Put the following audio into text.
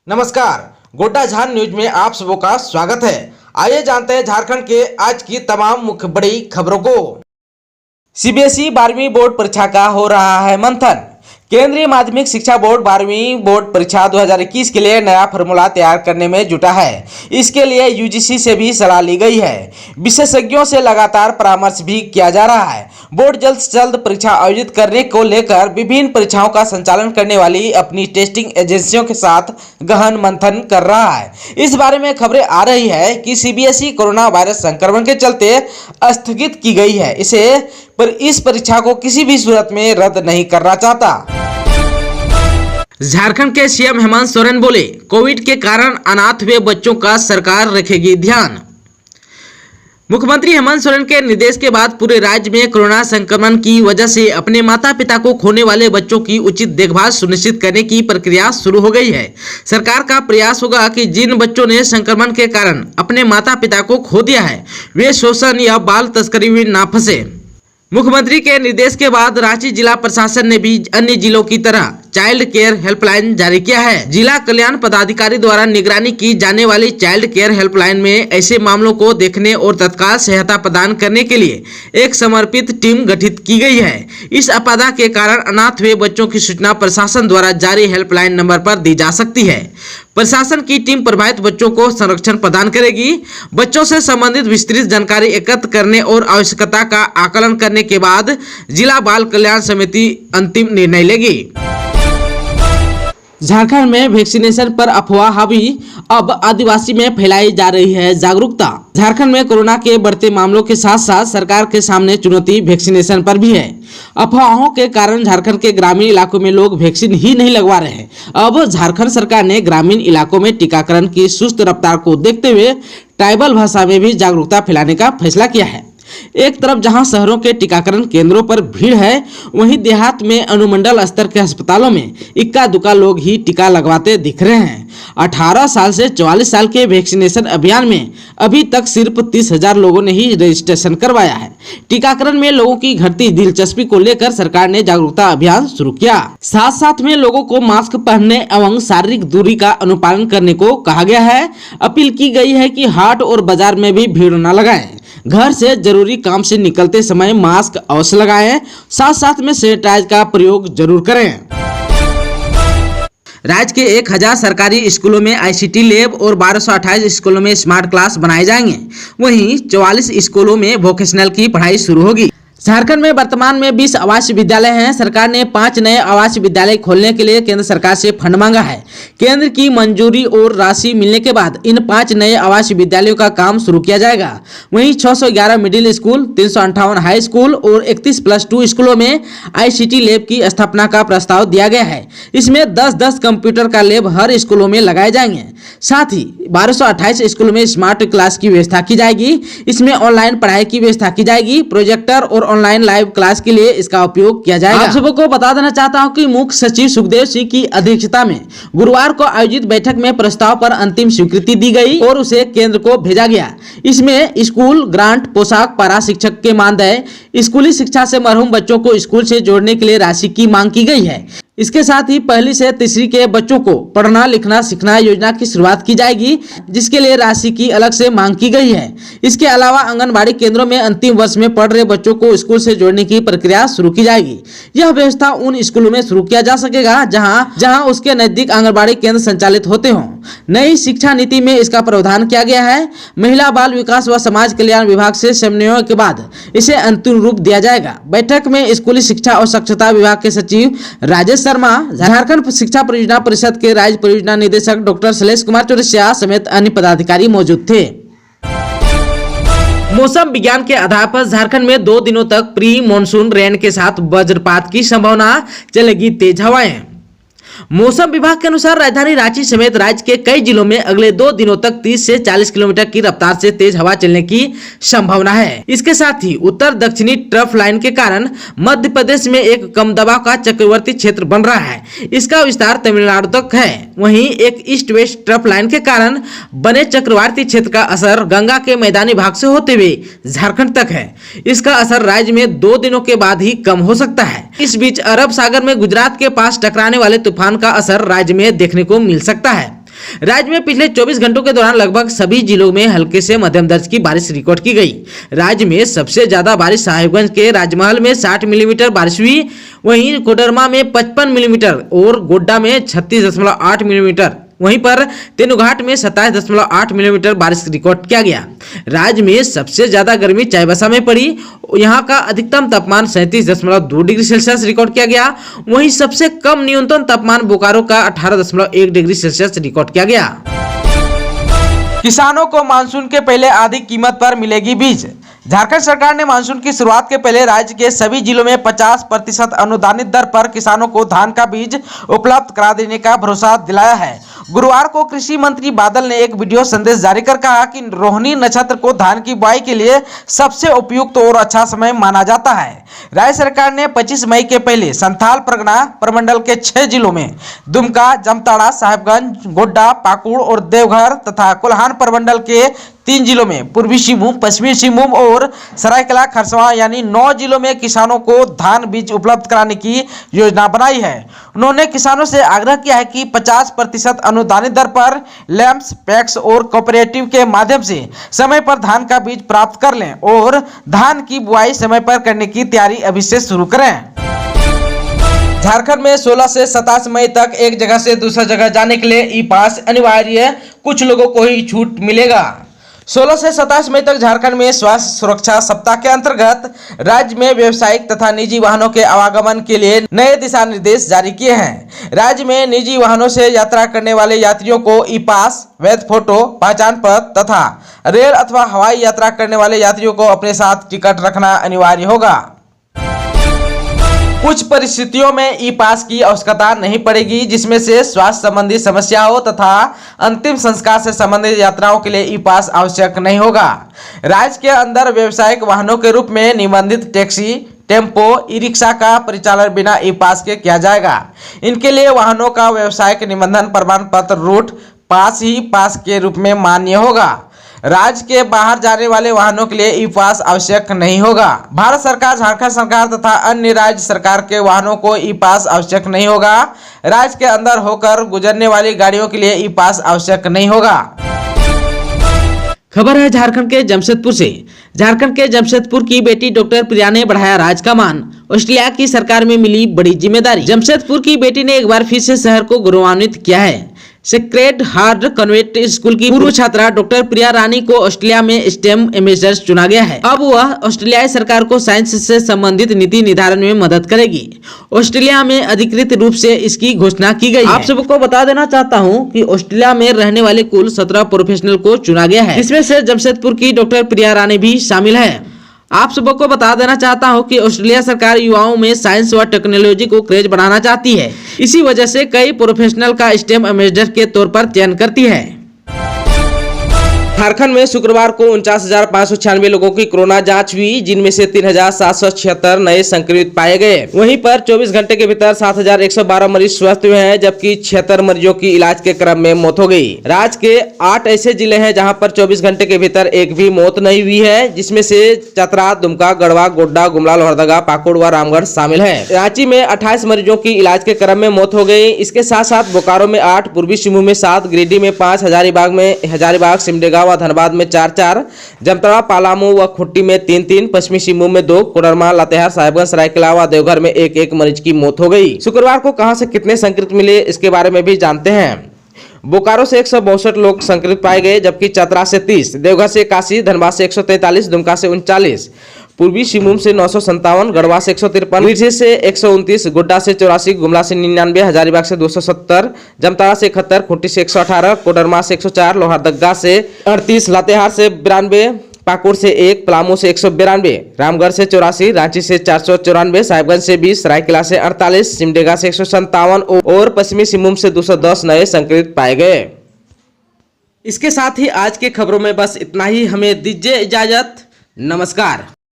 नमस्कार, गोड्डा झार न्यूज में आप सबों का स्वागत है। आइए जानते हैं झारखंड के आज की तमाम मुख्य बड़ी खबरों को। सीबीएसई 12वीं बोर्ड परीक्षा का हो रहा है मंथन। केंद्रीय माध्यमिक शिक्षा बोर्ड 12वीं बोर्ड परीक्षा 2021 के लिए नया फॉर्मूला तैयार करने में जुटा है। इसके लिए यूजीसी से भी सलाह ली गई है। विशेषज्ञों से लगातार परामर्श भी किया जा रहा है। बोर्ड जल्द से जल्द परीक्षा आयोजित करने को लेकर विभिन्न परीक्षाओं का संचालन करने वाली अपनी टेस्टिंग एजेंसियों के साथ गहन मंथन कर रहा है। इस बारे में खबरें आ रही है कि सीबीएसई कोरोना वायरस संक्रमण के चलते स्थगित की गई है। इस परीक्षा को किसी भी सूरत में रद्द नहीं करना चाहता। झारखंड के सीएम हेमंत सोरेन बोले, कोविड के कारण अनाथ हुए बच्चों का सरकार रखेगी ध्यान। मुख्यमंत्री हेमंत सोरेन के निर्देश के बाद पूरे राज्य में कोरोना संक्रमण की वजह से अपने माता पिता को खोने वाले बच्चों की उचित देखभाल सुनिश्चित करने की प्रक्रिया शुरू हो गई है। सरकार का प्रयास होगा कि जिन बच्चों ने संक्रमण के कारण अपने माता पिता को खो दिया है, वे शोषण या बाल तस्करी में ना फंसे। मुख्यमंत्री के निर्देश के बाद रांची जिला प्रशासन ने भी अन्य जिलों की तरह चाइल्ड केयर हेल्पलाइन जारी किया है। जिला कल्याण पदाधिकारी द्वारा निगरानी की जाने वाली चाइल्ड केयर हेल्पलाइन में ऐसे मामलों को देखने और तत्काल सहायता प्रदान करने के लिए एक समर्पित टीम गठित की गई है। इस आपदा के कारण अनाथ हुए बच्चों की सूचना प्रशासन द्वारा जारी हेल्पलाइन नंबर पर दी जा सकती है। प्रशासन की टीम प्रभावित बच्चों को संरक्षण प्रदान करेगी। बच्चों से संबंधित विस्तृत जानकारी एकत्र करने और आवश्यकता का आकलन करने के बाद जिला बाल कल्याण समिति अंतिम निर्णय लेगी। झारखंड में वैक्सीनेशन पर अफवाह हावी, अब आदिवासी में फैलाई जा रही है जागरूकता। झारखंड में कोरोना के बढ़ते मामलों के साथ साथ सरकार के सामने चुनौती वैक्सीनेशन पर भी है। अफवाहों के कारण झारखंड के ग्रामीण इलाकों में लोग वैक्सीन ही नहीं लगवा रहे हैं। अब झारखंड सरकार ने ग्रामीण इलाकों में टीकाकरण की सुस्त रफ्तार को देखते हुए ट्राइबल भाषा में भी जागरूकता फैलाने का फैसला किया है। एक तरफ जहां शहरों के टीकाकरण केंद्रों पर भीड़ है, वहीं देहात में अनुमंडल स्तर के अस्पतालों में इक्का दुक्का लोग ही टीका लगवाते दिख रहे हैं। 18 साल से 44 साल के वैक्सीनेशन अभियान में अभी तक सिर्फ 30,000 लोगों ने ही रजिस्ट्रेशन करवाया है। टीकाकरण में लोगों की घटती दिलचस्पी को लेकर सरकार ने जागरूकता अभियान शुरू किया। साथ साथ में लोगों को मास्क पहनने एवं शारीरिक दूरी का अनुपालन करने को कहा गया है। अपील की गई है कि हाट और बाजार में भी भीड़ न लगाएं। घर से जरूरी काम से निकलते समय मास्क अवश्य लगाएं। साथ साथ में सैनिटाइजर का प्रयोग जरूर करें। राज्य के 1000 सरकारी स्कूलों में आईसीटी लैब और 1228 स्कूलों में स्मार्ट क्लास बनाए जाएंगे। वहीं 44 स्कूलों में वोकेशनल की पढ़ाई शुरू होगी। झारखंड में वर्तमान में 20 आवासीय विद्यालय हैं। सरकार ने 5 नए आवासीय विद्यालय खोलने के लिए केंद्र सरकार से फंड मांगा है। केंद्र की मंजूरी और राशि मिलने के बाद इन 5 नए आवासीय विद्यालयों का काम शुरू किया जाएगा। वहीं 611 मिडिल स्कूल, 358 हाई स्कूल और 31 +2 स्कूलों में आईसीटी लैब की स्थापना का प्रस्ताव दिया गया है। इसमें 10-10 कंप्यूटर का लैब हर स्कूलों में लगाए जाएंगे। साथ ही 1228 स्कूलों में स्मार्ट क्लास की व्यवस्था की जाएगी। इसमें ऑनलाइन पढ़ाई की व्यवस्था की जाएगी। प्रोजेक्टर और ऑनलाइन लाइव क्लास के लिए इसका उपयोग किया जाएगा। आप सबको बता देना चाहता हूं कि मुख्य सचिव सुखदेव सिंह की अध्यक्षता में गुरुवार को आयोजित बैठक में प्रस्ताव पर अंतिम स्वीकृति दी गई और उसे केंद्र को भेजा गया। इसमें स्कूल ग्रांट, पोशाक, पारा शिक्षक के मानदेय, स्कूली शिक्षा से महरूम बच्चों को स्कूल से जोड़ने के लिए राशि की मांग की गई है। इसके साथ ही पहली से तीसरी के बच्चों को पढ़ना लिखना सिखाना योजना की शुरुआत की जाएगी, जिसके लिए राशि की अलग से मांग की गई है। इसके अलावा आंगनबाड़ी केंद्रों में अंतिम वर्ष में पढ़ रहे बच्चों को स्कूल से जोड़ने की प्रक्रिया शुरू की जाएगी। यह व्यवस्था उन स्कूलों में शुरू किया जा सकेगा जहां उसके नजदीक आंगनबाड़ी केंद्र संचालित होते हों। नई शिक्षा नीति में इसका प्रावधान किया गया है। महिला बाल विकास व समाज कल्याण विभाग से समन्वय के बाद इसे अंतिम रूप दिया जाएगा। बैठक में स्कूली शिक्षा और साक्षरता विभाग के सचिव राजेश शर्मा, झारखंड शिक्षा परियोजना परिषद के राज्य परियोजना निदेशक डॉक्टर शैलेश कुमार चौरसिया समेत अन्य पदाधिकारी मौजूद थे। मौसम विज्ञान के आधार पर झारखंड में 2 दिनों तक प्री मानसून रेन के साथ वज्रपात की संभावना, चलेगी तेज हवाएं। मौसम विभाग के अनुसार राजधानी रांची समेत राज्य के कई जिलों में अगले 2 दिनों तक 30 से 40 किलोमीटर की रफ्तार से तेज हवा चलने की संभावना है। इसके साथ ही उत्तर दक्षिणी ट्रफ लाइन के कारण मध्य प्रदेश में एक कम दबाव का चक्रवर्ती क्षेत्र बन रहा है। इसका विस्तार तमिलनाडु तक है। वहीं एक ईस्ट वेस्ट ट्रफ लाइन के कारण बने चक्रवाती क्षेत्र का असर गंगा के मैदानी भाग से होते हुए झारखंड तक है। इसका असर राज्य में 2 दिनों के बाद ही कम हो सकता है। इस बीच अरब सागर में गुजरात के पास टकराने वाले तूफान का असर राज्य में देखने को मिल सकता है। राज्य में पिछले 24 घंटों के दौरान लगभग सभी जिलों में हल्के से मध्यम दर्ज की बारिश रिकॉर्ड की गई। राज्य में सबसे ज्यादा बारिश साहिबगंज के राजमहल में 60 मिलीमीटर बारिश हुई, वहीं कोडरमा में 55 मिलीमीटर और गोड्डा में 36.8 मिलीमीटर, वहीं पर तेनुघाट में 27.8 मिलीमीटर बारिश रिकॉर्ड किया गया। राज्य में सबसे ज्यादा गर्मी चाईबासा में पड़ी, यहां का अधिकतम तापमान 37.2 डिग्री सेल्सियस रिकॉर्ड किया गया। वहीं सबसे कम न्यूनतम तापमान बोकारो का 18.1 डिग्री सेल्सियस रिकॉर्ड किया गया। किसानों को मानसून के पहले आधी कीमत पर मिलेगी बीज। झारखंड सरकार ने मानसून की शुरुआत के पहले राज्य के सभी जिलों में 50% अनुदानित दर पर किसानों को धान का बीज उपलब्ध करा देने का भरोसा दिलाया है। गुरुवार को कृषि मंत्री बादल ने एक वीडियो संदेश जारी कर कहा कि रोहिणी नक्षत्र को धान की बुआई के लिए सबसे उपयुक्त और अच्छा समय माना जाता है। राज्य सरकार ने 25 मई के पहले संथाल परगना प्रमंडल के 6 जिलों में दुमका, जामताड़ा, साहिबगंज, गोड्डा, पाकुड़ और देवघर तथा कोल्हान प्रमंडल के 3 जिलों में पूर्वी सिंहभूम, पश्चिमी सिंहभूम और सरायकेला खरसावां यानी 9 जिलों में किसानों को धान बीज उपलब्ध कराने की योजना बनाई है। उन्होंने किसानों से आग्रह किया है कि 50% अनुदानित दर पर लैंप्स, पैक्स और कोऑपरेटिव के माध्यम से समय पर धान का बीज प्राप्त कर लें और धान की बुआई समय पर करने की तैयारी अभी से शुरू करें। झारखंड में 16 से 27 मई तक एक जगह से दूसरी जगह जाने के लिए ई पास अनिवार्य, कुछ लोगों को ही छूट मिलेगा। 16 से 27 मई तक झारखंड में स्वास्थ्य सुरक्षा सप्ताह के अंतर्गत राज्य में व्यावसायिक तथा निजी वाहनों के आवागमन के लिए नए दिशा निर्देश जारी किए हैं। राज्य में निजी वाहनों से यात्रा करने वाले यात्रियों को ई पास, वैध फोटो, पहचान पत्र तथा रेल अथवा हवाई यात्रा करने वाले यात्रियों को अपने साथ टिकट रखना अनिवार्य होगा। कुछ परिस्थितियों में ई पास की आवश्यकता नहीं पड़ेगी, जिसमें से स्वास्थ्य संबंधी समस्या हो तथा अंतिम संस्कार से संबंधित यात्राओं के लिए ई पास आवश्यक नहीं होगा। राज्य के अंदर व्यावसायिक वाहनों के रूप में निबंधित टैक्सी, टेम्पो, ई रिक्शा का परिचालन बिना ई पास के किया जाएगा। इनके लिए वाहनों का व्यावसायिक निबंधन प्रमाण पत्र रूट पास ही पास के रूप में मान्य होगा। राज्य के बाहर जाने वाले वाहनों के लिए ई पास आवश्यक नहीं होगा। भारत सरकार, झारखंड सरकार तथा अन्य राज्य सरकार के वाहनों को ई पास आवश्यक नहीं होगा। राज्य के अंदर होकर गुजरने वाली गाड़ियों के लिए ई पास आवश्यक नहीं होगा। खबर है झारखंड के जमशेदपुर से। झारखंड के जमशेदपुर की बेटी डॉक्टर प्रिया ने बढ़ाया राज्य का मान, ऑस्ट्रेलिया की सरकार में मिली बड़ी जिम्मेदारी। जमशेदपुर की बेटी ने एक बार फिर से शहर को गौरवान्वित किया है। सेक्रेड हार्ट कन्वेंट स्कूल की पूर्व छात्रा डॉक्टर प्रिया रानी को ऑस्ट्रेलिया में स्टेम एम्बेसडर चुना गया है। अब वह ऑस्ट्रेलियाई सरकार को साइंस से संबंधित नीति निर्धारण में मदद करेगी। ऑस्ट्रेलिया में अधिकृत रूप से इसकी घोषणा की गई है। आप सबको बता देना चाहता हूं कि ऑस्ट्रेलिया में रहने वाले कुल 17 प्रोफेशनल को चुना गया है, इसमें से जमशेदपुर की डॉक्टर प्रिया रानी भी शामिल है। आप सबको बता देना चाहता हूं कि ऑस्ट्रेलिया सरकार युवाओं में साइंस व टेक्नोलॉजी को क्रेज बढ़ाना चाहती है। इसी वजह से कई प्रोफेशनल का स्टेम एम्बेसडर के तौर पर चयन करती है। झारखंड में शुक्रवार को 49,596 लोगों की कोरोना जांच हुई, जिनमें से 3,776 नए संक्रमित पाए गए। वहीं पर 24 घंटे के भीतर 7,112 मरीज स्वस्थ हुए हैं, जबकि 76 मरीजों की इलाज के क्रम में मौत हो गई। राज्य के 8 ऐसे जिले हैं जहां पर 24 घंटे के भीतर एक भी मौत नहीं हुई है, जिसमें से चतरा, दुमका, गढ़वा, गोड्डा, गुमला, लोहरदगा, पाकुड़ व रामगढ़ शामिल है। रांची में 28 मरीजों की इलाज के क्रम में मौत हो गई। इसके साथ साथ बोकारो में 8, पूर्वी सिंहभूम में 7, गिरिडीह में 5, हजारीबाग, सिमडेगा व धनबाद में 4-4, जामताड़ा, पलामू व खुट्टी में 3-3, पश्चिमी सिंहभूम में 2, कोडरमा, लातेहार, साहिबगंज, सरायकेला व देवघर में 1-1 मरीज की मौत हो गई। शुक्रवार को कहां से कितने संक्रमित मिले, इसके बारे में भी जानते हैं। बोकारो से 162 लोग संक्रमित पाए गए, जबकि चतरा से 30, देवघर से 81, धनबाद से 143, दुमका से 39, पूर्वी सिंहभूम से 957, गढ़वा से 153, गिरिडीह से 129, गोड्डा से 84, गुमला से 99, हजारीबाग से 270, जामताड़ा से 71, खुट्टी से 118, कोडरमा से 104, लोहरदगा से 38, लातेहार से 92, पाकुड़ से 1, पलामू से 192, रामगढ़ से 84, रांची से 494, साहिबगंज से 20, सरायकेला से 48, सिमडेगा से 157 और पश्चिमी सिंहभूम से 210 नए संक्रमित पाए गए। इसके साथ ही आज के खबरों में बस इतना ही। हमें दीजिए इजाजत। नमस्कार।